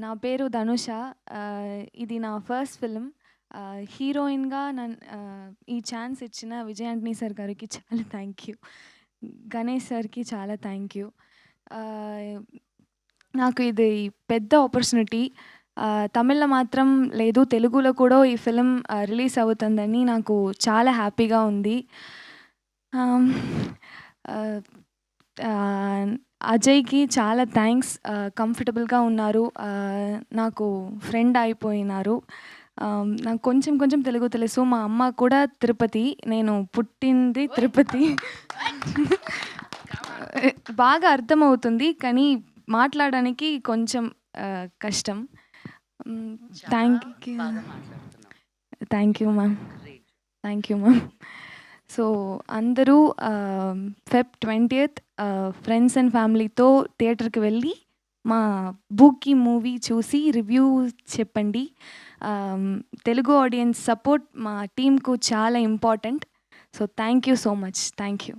నా పేరు ధనుష. ఇది నా ఫస్ట్ ఫిల్మ్. హీరోయిన్‌గా ఈ ఛాన్స్ ఇచ్చిన విజయ్ ఆంటనీ సార్ గారికి చాలా థ్యాంక్ యూ. గణేష్ సార్‌కి చాలా థ్యాంక్ యూ. నాకు ఇది పెద్ద ఆపర్చునిటీ. తమిళ్‌లో మాత్రం లేదు, తెలుగులో కూడా ఈ ఫిల్మ్ రిలీజ్ అవుతుందని నాకు చాలా హ్యాపీగా ఉంది. ఆహ్, ఆహ్, అజయ్‌కి చాలా థ్యాంక్స్. కంఫర్టబుల్‌గా ఉన్నారు. నాకు ఫ్రెండ్ అయిపోయినారు. నాకు కొంచెం కొంచెం తెలుగు తెలుసు. మా అమ్మ కూడా తిరుపతి. నేను పుట్టింది తిరుపతి. బాగా అర్థమవుతుంది, కానీ మాట్లాడడానికి కొంచెం కష్టం. Thank you. Thank you ma'am. Thank you ma'am. So అందరూ ఫెబ్ 20th ఫ్రెండ్స్ అండ్ ఫ్యామిలీతో థియేటర్కి వెళ్ళి మా బూకీ మూవీ చూసి రివ్యూ చెప్పండి. తెలుగు ఆడియన్స్ సపోర్ట్ మా టీంకు చాలా important. So thank you so much. Thank you.